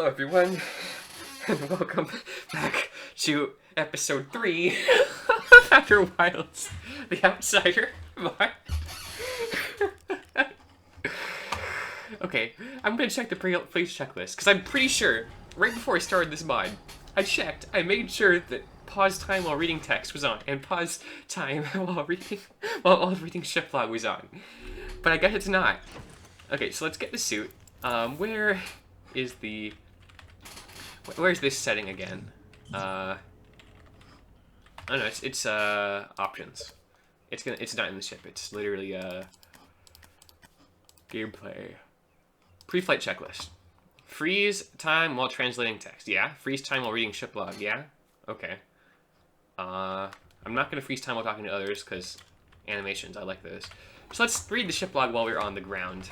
Hello everyone, and welcome back to episode 3 of Outer Wilds, The Outsider mod. Okay, I'm gonna check the police checklist, because I'm pretty sure, right before I started this mod, I made sure that pause time while reading text was on, and pause time while reading ship log was on. But I guess it's not. Okay, so let's get the suit. Where's this setting again? I don't know, it's options. It's not in the ship, it's literally gameplay. Pre-flight checklist. Freeze time while translating text. Yeah. Freeze time while reading ship log. Yeah. Okay. I'm not gonna freeze time while talking to others because animations, I like those. So let's read the ship log while we're on the ground.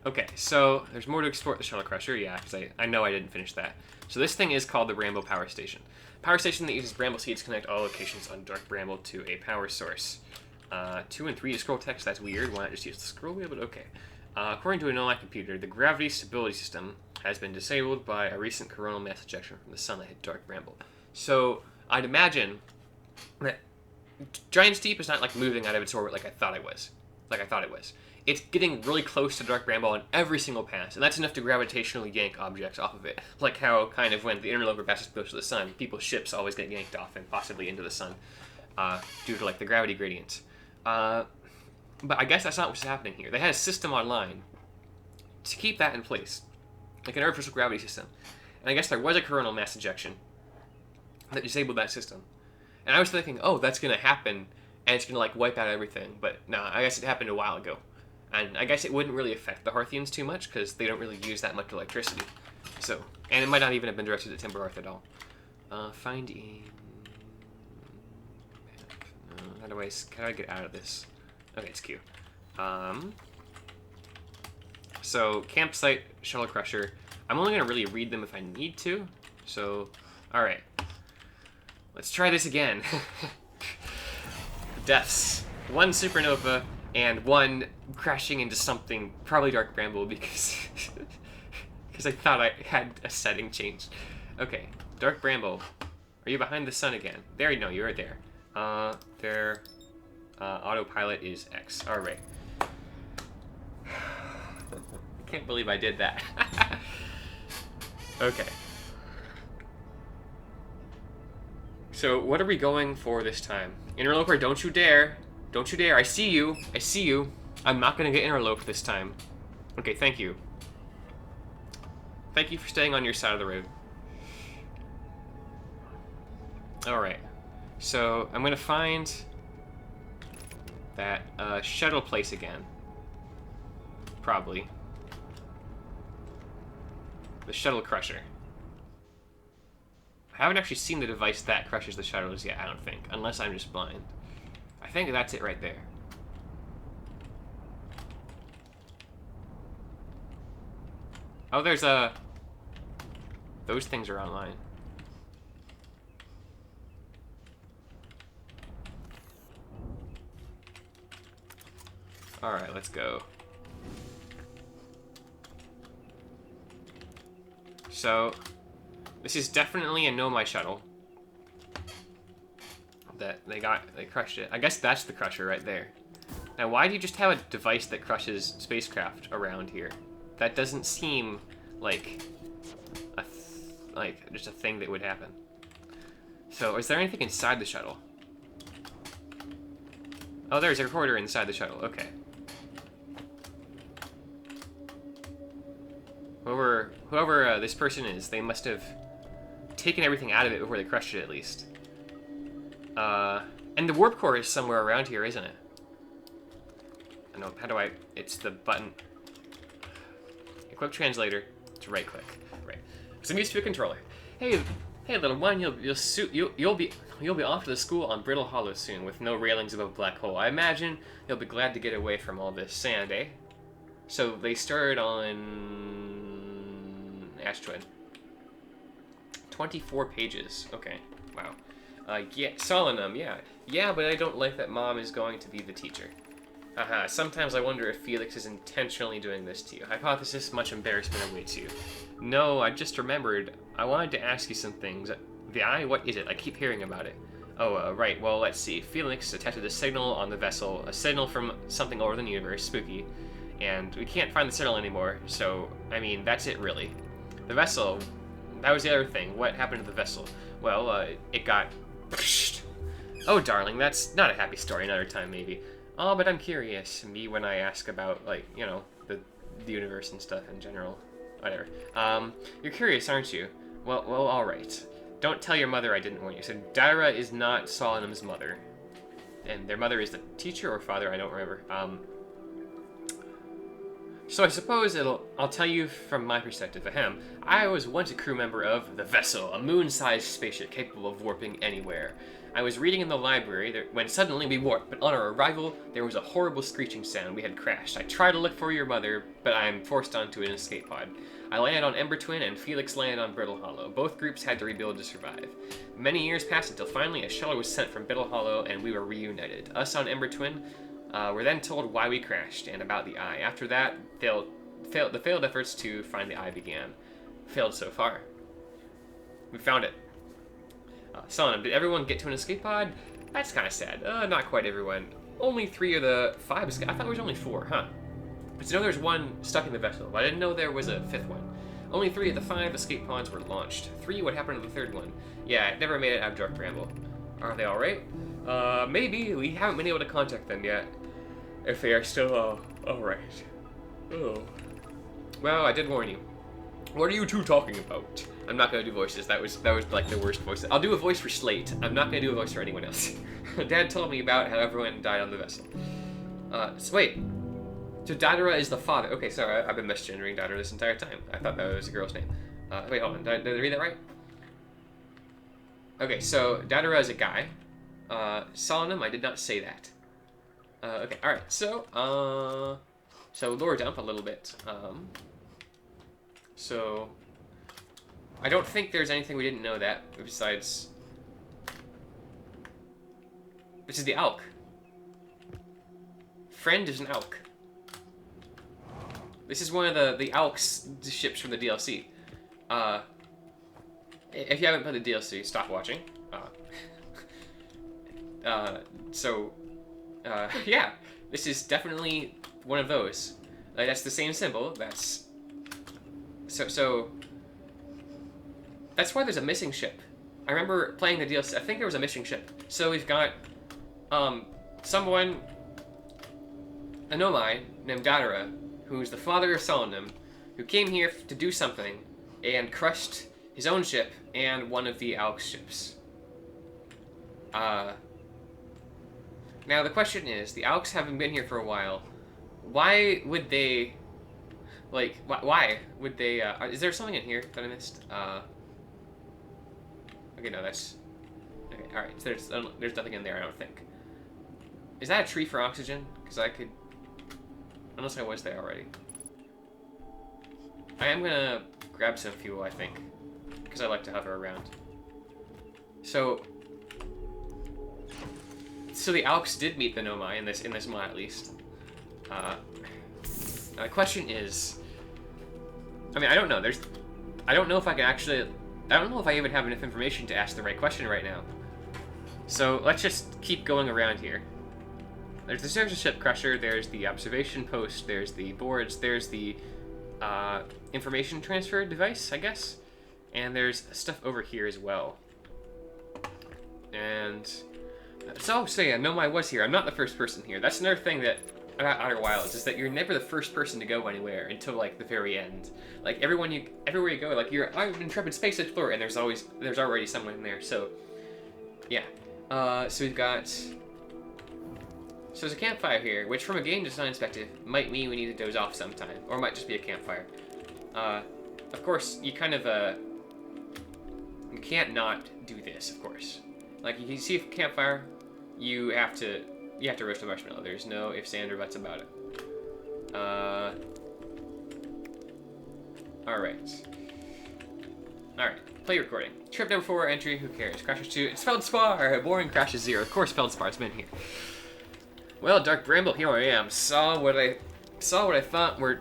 Okay, so there's more to explore at the shuttle crusher, yeah, because I know I didn't finish that. So this thing is called the Bramble Power Station. Power station that uses bramble seeds to connect all locations on Dark Bramble to a power source. 2 and 3 to scroll text, that's weird. Why not just use the scroll wheel, but okay. According to an online computer, the gravity stability system has been disabled by a recent coronal mass ejection from the sun that hit Dark Bramble. So I'd imagine that Giant Steep is not like moving out of its orbit like I thought it was. It's getting really close to Dark Bramble on every single pass, and that's enough to gravitationally yank objects off of it. Like how, kind of, when the interloper passes close to the sun, people's ships always get yanked off and possibly into the sun due to, like, the gravity gradients. But I guess that's not what's happening here. They had a system online to keep that in place, like an artificial gravity system. And I guess there was a coronal mass ejection that disabled that system. And I was thinking, oh, that's going to happen, and it's going to, like, wipe out everything. But no, I guess it happened a while ago. And I guess it wouldn't really affect the Hearthians too much, because they don't really use that much electricity. So, and it might not even have been directed at Timber Earth at all. Find in... How do I get out of this? Okay, it's Q. So, campsite, shuttle crusher. I'm only going to really read them if I need to. So, alright. Let's try this again. Deaths. 1 supernova, and 1 crashing into something, probably Dark Bramble, because I thought I had a setting changed. Okay, Dark Bramble. Are you behind the sun again? There, no, you're there. Autopilot is X. Alright. I can't believe I did that. Okay. So, what are we going for this time? Interloper, don't you dare. Don't you dare. I see you. I see you. I'm not going to get interloped this time. Okay, thank you. Thank you for staying on your side of the road. Alright. So, I'm going to find that shuttle place again. Probably. The shuttle crusher. I haven't actually seen the device that crushes the shuttles yet, I don't think. Unless I'm just blind. I think that's it right there. Oh, there's a... Those things are online. Alright, let's go. So, this is definitely a Nomai shuttle. That they crushed it. I guess that's the crusher right there. Now, why do you just have a device that crushes spacecraft around here? That doesn't seem like just a thing that would happen. So, is there anything inside the shuttle? Oh, there's a recorder inside the shuttle. Okay. Whoever this person is, they must have taken everything out of it before they crushed it, at least. And the warp core is somewhere around here, isn't it? I know, how do I... It's the button. Equip translator to right click. Right. So I'm used to a controller. Hey, little one, you'll be off to the school on Brittle Hollow soon, with no railings above Black Hole. I imagine you'll be glad to get away from all this sand, eh? So they started on Ash Twin. 24 pages. Okay. Wow. Yeah, Solemnum, yeah. Yeah, but I don't like that Mom is going to be the teacher. Haha, sometimes I wonder if Felix is intentionally doing this to you. Hypothesis, much embarrassment awaits you. No, I just remembered. I wanted to ask you some things. The eye? What is it? I keep hearing about it. Oh, right. Well, let's see. Felix detected a signal on the vessel. A signal from something older than the universe. Spooky. And we can't find the signal anymore. So, I mean, that's it, really. The vessel... That was the other thing. What happened to the vessel? Well, it got... Oh, darling, that's not a happy story. Another time, maybe. Oh, but I'm curious. Me when I ask about, like, you know, the universe and stuff in general. Whatever. You're curious, aren't you? Well, all right. Don't tell your mother I didn't warn you. So Daira is not Solemn's mother. And their mother is the teacher or father, I don't remember. So I suppose I'll tell you from my perspective. Ahem. I was once a crew member of the Vessel, a moon-sized spaceship capable of warping anywhere. I was reading in the library when suddenly we warped, but on our arrival, there was a horrible screeching sound. We had crashed. I tried to look for your mother, but I am forced onto an escape pod. I landed on Ember Twin, and Felix landed on Brittle Hollow. Both groups had to rebuild to survive. Many years passed until finally a shuttle was sent from Brittle Hollow, and we were reunited. Us on Ember Twin were then told why we crashed, and about the eye. After that, the failed efforts to find the eye began. Failed so far. We found it. Solemn, did everyone get to an escape pod? That's kind of sad. Not quite everyone. Only 3 of the 5 escaped. I thought there was only 4, huh? But you know there's 1 stuck in the vessel, but I didn't know there was a 5th one. Only 3 of the 5 escape pods were launched. 3, what happened to the 3rd one? Yeah, it never made it out of Dark Bramble. Are they alright? Maybe. We haven't been able to contact them yet. If they are still, alright. Oh. Well, I did warn you. What are you two talking about? I'm not gonna do voices. That was like the worst voice. I'll do a voice for Slate. I'm not gonna do a voice for anyone else. Dad told me about how everyone died on the vessel. So wait. So Daira is the father. Okay, sorry, I've been misgendering Daira this entire time. I thought that was a girl's name. Wait, hold on. Did I read that right? Okay, so Daira is a guy. Solemn, I did not say that. Okay, alright, so lower dump a little bit. So, I don't think there's anything we didn't know that, besides... This is the Alk. Friend is an Alk. This is one of the Alk's ships from the DLC. If you haven't played the DLC, stop watching. Yeah, this is definitely one of those. That's the same symbol, that's... So... That's why there's a missing ship. I remember playing the DLC, I think there was a missing ship. So we've got, someone, a Nomai named Daira, who's the father of Solemn, who came here to do something, and crushed his own ship and one of the Alk's ships. Now the question is, the Alks haven't been here for a while. Why would they... Like, why would they... is there something in here that I missed? Okay, no, that's... Okay, alright, so there's nothing in there, I don't think. Is that a tree for oxygen? Because I could... Unless I was there already. I am gonna grab some fuel, I think. Because I like to hover around. So the Alks did meet the Nomai in this mod, at least. Now the question is... I mean, I don't know. I don't know if I can actually... I don't know if I even have enough information to ask the right question right now. So let's just keep going around here. There's the ship crusher, there's the observation post, there's the boards, there's the information transfer device, I guess. And there's stuff over here as well. And... So yeah, Nomai was here. I'm not the first person here. That's another thing that about Outer Wilds, is that you're never the first person to go anywhere until like the very end. Like everywhere you go, like I'm an intrepid space explorer, and there's already someone in there. So yeah. So we've got. So there's a campfire here, which from a game design perspective might mean we need to doze off sometime, or it might just be a campfire. Of course, you kind of you can't not do this, of course. Like you see a campfire, you have to roast a marshmallow. There's no ifs, ands, or buts about it. Alright. Alright, play recording. Trip number 4, entry, who cares? Crashes 2, it's Feldspar! Boring crashes 0. Of course Feldspar, it's been here. Well, Dark Bramble, here I am. Saw what I thought were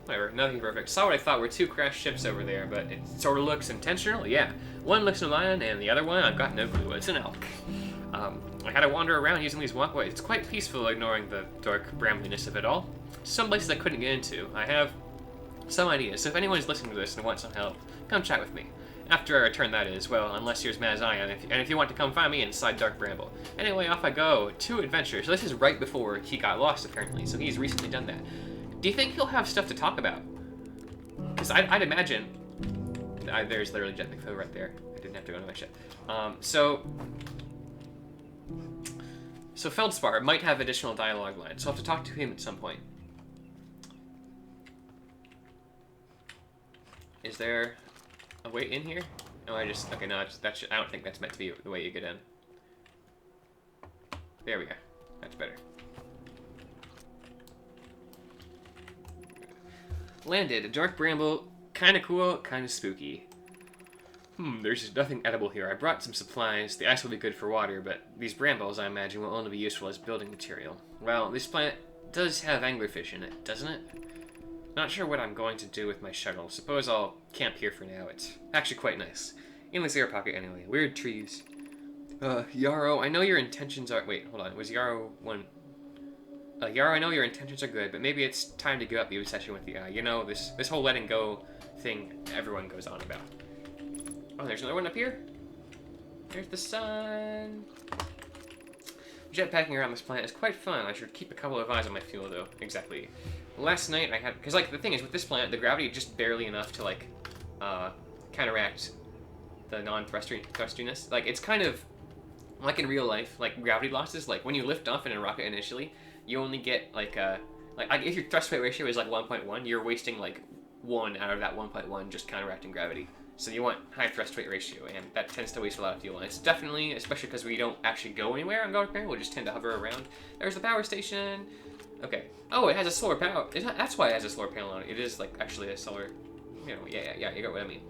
whatever, nothing perfect. Saw what I thought were two crashed ships over there, but it sort of looks intentional. Yeah, one looks a lion, and the other one I've got no clue. It's an elk. I had to wander around using these walkways. It's quite peaceful, ignoring the dark brambliness of it all. Some places I couldn't get into. I have some ideas, so if anyone's listening to this and wants some help, come chat with me. After I return, that is. Well, unless you're as mad as I am, and if you want to come find me inside Dark Bramble. Anyway, off I go. To adventure. So this is right before he got lost, apparently, so he's recently done that. Do you think he'll have stuff to talk about? Because I'd imagine... there's literally Jet McPhil right there. I didn't have to go to my ship. So Feldspar might have additional dialogue lines, so I'll have to talk to him at some point. Is there a way in here? Oh, okay, no, I don't think that's meant to be the way you get in. There we go. That's better. Landed. Dark Bramble. Kinda cool, kinda spooky. There's nothing edible here. I brought some supplies. The ice will be good for water, but these brambles, I imagine, will only be useful as building material. Well, this planet does have anglerfish in it, doesn't it? Not sure what I'm going to do with my shuttle. Suppose I'll camp here for now. It's actually quite nice. In this air pocket, anyway. Weird trees. Yarrow, I know your intentions are... Wait, hold on. Was Yarrow one... Yarrow, I know your intentions are good, but maybe it's time to give up the obsession with the eye. You know, this whole letting go thing everyone goes on about. Oh, there's another one up here. There's the sun. Jetpacking around this planet is quite fun. I should keep a couple of eyes on my fuel, though. Exactly. Last night I had... Because, like, the thing is, with this planet, the gravity just barely enough to, like, counteract the non-thrustiness. Like, it's kind of... Like in real life, like, gravity losses, like, when you lift off in a rocket initially, you only get, like, if your thrust-weight ratio is, like, 1.1, you're wasting, like, 1 out of that 1.1 just counteracting gravity. So you want high thrust-weight ratio, and that tends to waste a lot of fuel. And it's definitely, especially because we don't actually go anywhere on Dark Bramble, we'll just tend to hover around. There's the power station. Okay. Oh, it has a solar power. That's why it has a solar panel on it. It is, like, actually a solar... You know, yeah, you got what I mean.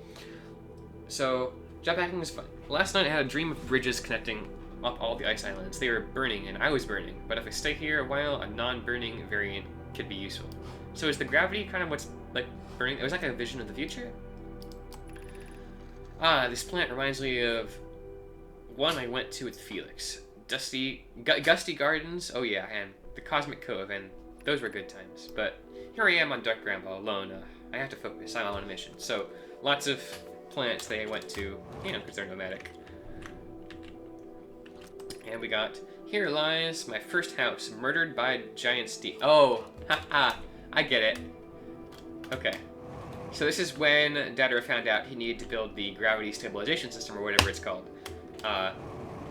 So, jetpacking was fun. Last night I had a dream of bridges connecting up all the ice islands. They were burning, and I was burning. But if I stay here a while, a non-burning variant could be useful. So is the gravity kind of what's, like, burning? It was like a vision of the future? Ah, this planet reminds me of one I went to with Felix. Gusty Gardens, oh yeah, and the Cosmic Cove, and those were good times. But here I am on Dark Bramble alone. I have to focus. I'm on a mission. So, lots of planets they went to, you know, because they're nomadic. And we got, here lies my first house, murdered by giant steep. Oh, haha, I get it. Okay. So this is when Dadra found out he needed to build the gravity stabilization system, or whatever it's called.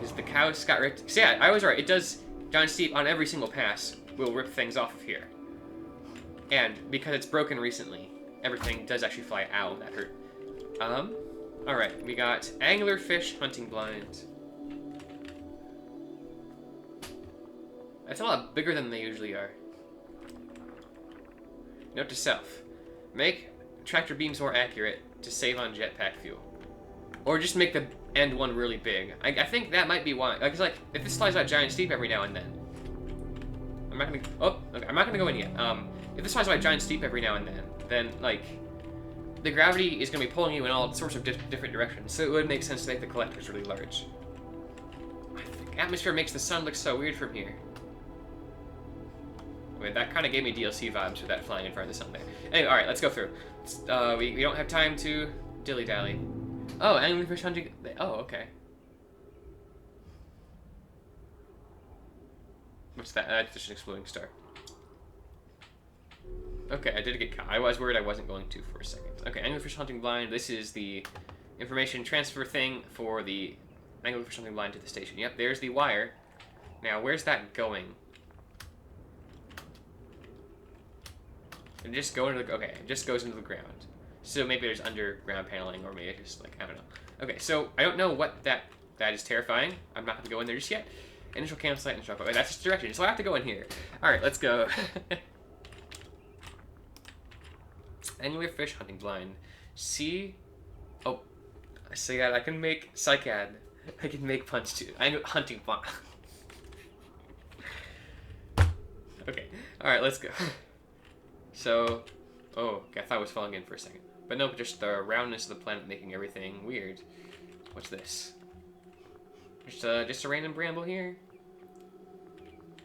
Is the cows got ripped? So yeah, I was right. It does, giant steep on every single pass will rip things off of here. And because it's broken recently, everything does actually fly. Ow, that hurt. Alright, we got Anglerfish hunting blind. That's a lot bigger than they usually are. Note to self. Make tractor beams more accurate to save on jetpack fuel. Or just make the end one really big. I think that might be why. Because, like, if this flies out giant steep every now and then... I'm not gonna... Oh, okay, I'm not gonna go in yet. If this flies out giant steep every now and then, like... The gravity is gonna be pulling you in all sorts of different directions, so it would make sense to make the collectors really large. I think atmosphere makes the sun look so weird from here. Wait, that kind of gave me DLC vibes with that flying in front of the sun there. Anyway, alright, let's go through. We don't have time to dilly-dally. Oh, anglerfish hunting... Oh, okay. What's that? That's just an exploding star. Okay, I did get caught. I was worried I wasn't going to for a second. Okay, anglerfish hunting blind. This is the information transfer thing for the anglerfish hunting blind to the station. Yep, there's the wire. Now, where's that going? It just go into the... Okay, it just goes into the ground. So maybe there's underground paneling, or maybe it's just, like, I don't know. Okay, so I don't know what that is terrifying. I'm not going to go in there just yet. Initial campsite and shop. Wait, that's just direction, so I have to go in here. Alright, let's go. Anglerfish hunting blind. See? Oh. Cycad. I can make Cycad. I can make punch too. I know hunting blind. Alright, let's go. So, oh, I thought I was falling in for a second. But no, just the roundness of the planet making everything weird. What's this? Just a random bramble here?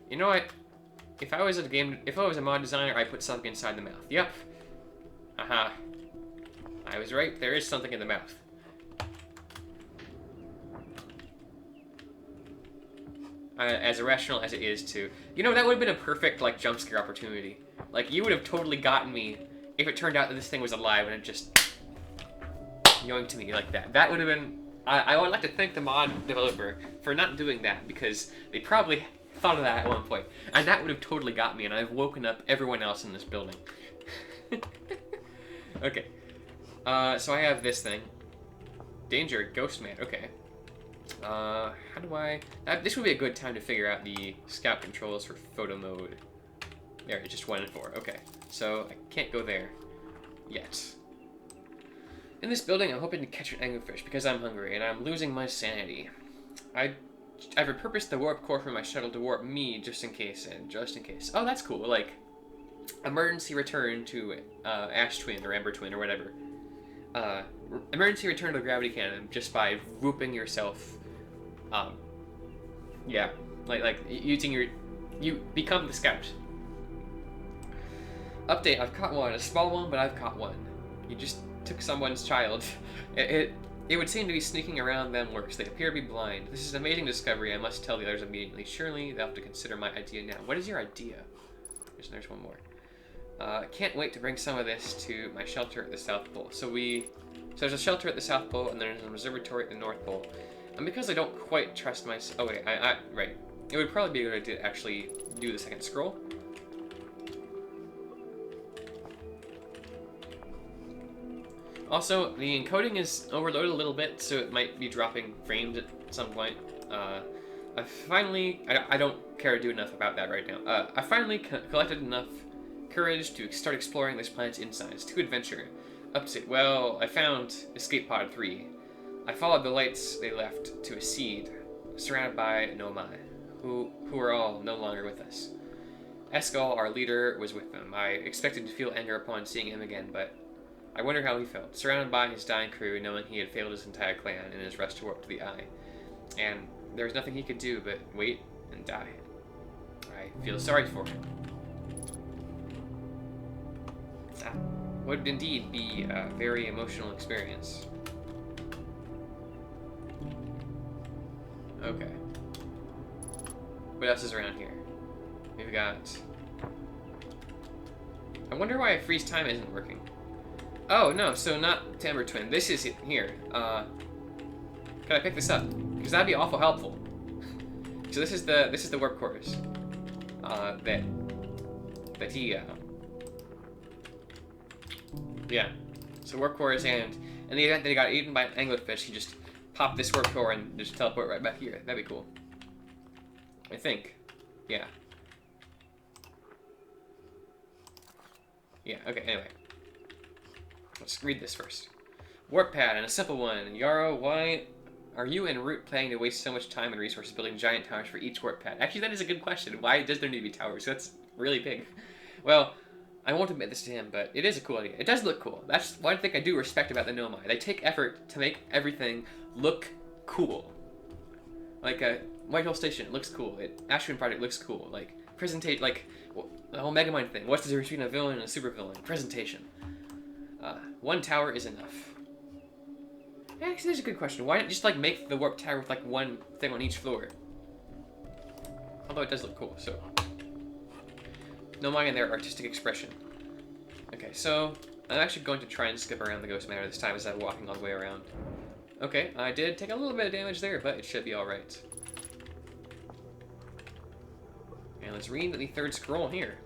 You know what? If I was a mod designer, I'd put something inside the mouth. Yep. Aha. I was right, there is something in the mouth. As irrational as it is too. You know, that would have been a perfect, like, jump scare opportunity. Like, you would have totally gotten me if it turned out that this thing was alive and it just yoinked me like that. That would have been... I would like to thank the mod developer for not doing that, because they probably thought of that at one point. And that would have totally got me, and I've woken up everyone else in this building. Okay. So I have this thing. Danger, Ghost Man. Okay. How do I... this would be a good time to figure out the scout controls for photo mode. There, it's just 1 and 4. Okay. So, I can't go there yet. In this building, I'm hoping to catch an anglerfish because I'm hungry, and I'm losing my sanity. I've repurposed the warp core from my shuttle to warp me just in case, Oh, that's cool. Like, emergency return to Ash Twin or Ember Twin or whatever. Emergency return to the gravity cannon just by whooping yourself. Yeah, like using your... You become the scout. Update, I've caught one. A small one, but I've caught one. You just took someone's child. It would seem to be sneaking around them works. They appear to be blind. This is an amazing discovery. I must tell the others immediately. Surely they'll have to consider my idea now. What is your idea? There's one more. Can't wait to bring some of this to my shelter at the South Pole. So there's a shelter at the South Pole, and there's an observatory at the North Pole. And because I don't quite trust myself... Oh, wait, right. It would probably be a good idea to actually do the second scroll. Also, the encoding is overloaded a little bit, so it might be dropping frames at some point. I don't care to do enough about that right now. I finally collected enough courage to start exploring this planet's insides. To adventure. Well, I found Escape Pod 3. I followed the lights they left to a seed, surrounded by Nomai, who are all no longer with us. Escal, our leader, was with them. I expected to feel anger upon seeing him again, but I wonder how he felt, surrounded by his dying crew, knowing he had failed his entire clan in his rush to warp to the Eye. And there was nothing he could do but wait and die. I feel sorry for him. That would indeed be a very emotional experience. Okay. What else is around here? We've got... I wonder why freeze time isn't working. Oh, no, so not Timber Twin. This is it here. Can I pick this up? Because that'd be awful helpful. So this is the warp cores. That he, yeah. So warp cores, and in the event that he got eaten by an anglerfish, he just pop this warp core and just teleport right back here. That'd be cool. I think. Yeah. Yeah, okay, anyway. Let's read this first. Warp pad, and a simple one. Yarrow, why are you and Root planning to waste so much time and resources building giant towers for each warp pad? Actually, that is a good question. Why does there need to be towers? That's really big. Well, I won't admit this to him, but it is a cool idea. It does look cool. That's one thing I do respect about the Nomai. They take effort to make everything look cool. Like White Hole Station, it looks cool. Ashwin Project looks cool. Like, presentate, like, the whole Megamind thing. What's the difference between a villain and a supervillain? Presentation. One tower is enough. Yeah, actually, that's a good question. Why not just, like, make the warp tower with, like, one thing on each floor? Although it does look cool, so... Nomai and their artistic expression. Okay, so... I'm actually going to try and skip around the Ghost Manor this time as I'm walking all the way around. Okay, I did take a little bit of damage there, but it should be alright. And let's read the third scroll here.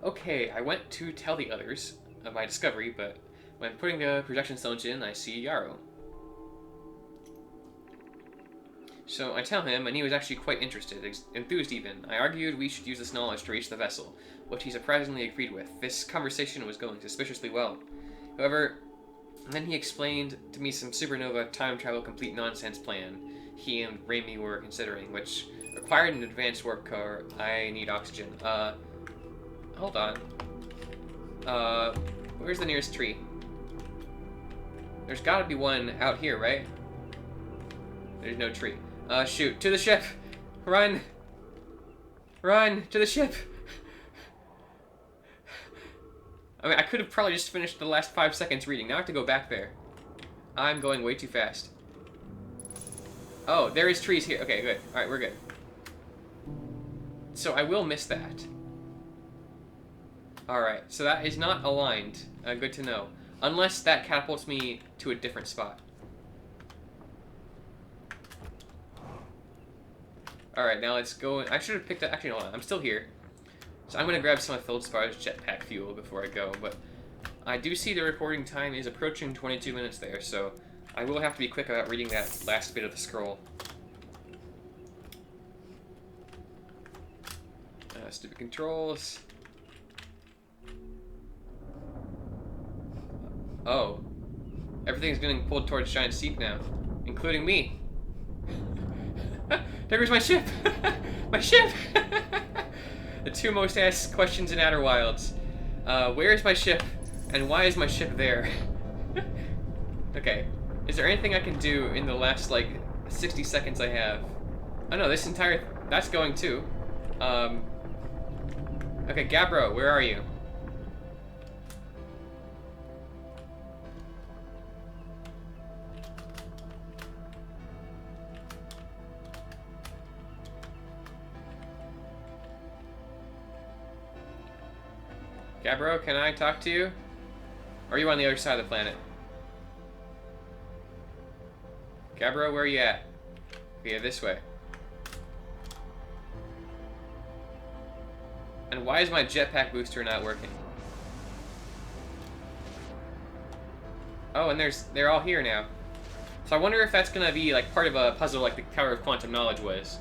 Okay, I went to tell the others of my discovery, but when putting the projection stones in, I see Yarrow. So I tell him, and he was actually quite interested, enthused even. I argued we should use this knowledge to reach the vessel, which he surprisingly agreed with. This conversation was going suspiciously well. However, then he explained to me some supernova time travel complete nonsense plan he and Raimi were considering, which Required an advanced warp core. I need oxygen. Hold on. Where's the nearest tree? There's gotta be one out here, right? There's no tree. Shoot. To the ship! Run! Run! To the ship! I mean, I could have probably just finished the last 5 seconds reading. Now I have to go back there. I'm going way too fast. Oh, there is trees here. Okay, good. Alright, we're good. So I will miss that. Alright, so that is not aligned. Good to know. Unless that catapults me to a different spot. Alright, now let's go. I should have picked up. Actually, hold on. I'm still here. So I'm going to grab some of Feldspar's jetpack fuel before I go. But I do see the recording time is approaching 22 minutes there. So I will have to be quick about reading that last bit of the scroll. Stupid controls. Oh. Everything's getting pulled towards Giant Steep now. Including me. There goes my ship! My ship! The two most asked questions in Outer Wilds. Where is my ship? And why is my ship there? Okay. Is there anything I can do in the last, like, 60 seconds I have? Oh no, this entire... That's going too. Okay, Gabbro, where are you? Gabbro, can I talk to you? Or are you on the other side of the planet? Gabbro, where are you at? Okay, this way. And why is my jetpack booster not working? Oh, and they're all here now. So I wonder if that's gonna be like part of a puzzle like the Tower of Quantum Knowledge was.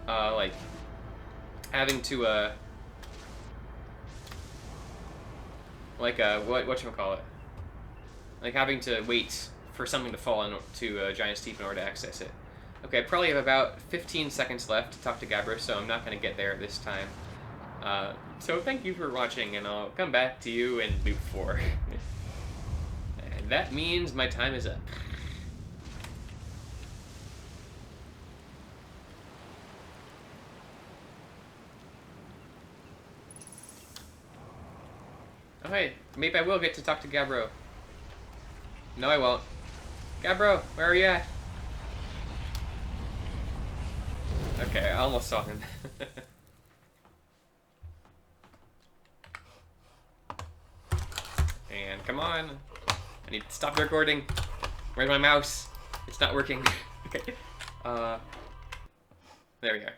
Like having to whatchamacallit? Like having to wait for something to fall into Giant Steep in order to access it. Okay, I probably have about 15 seconds left to talk to Gabbro, so I'm not going to get there this time. So thank you for watching, and I'll come back to you in Loop 4. And that means my time is up. Okay, maybe I will get to talk to Gabbro. No, I won't. Gabbro, where are you at? Okay, I almost saw him. And come on. I need to stop the recording. Where's my mouse? It's not working. Okay. There we are.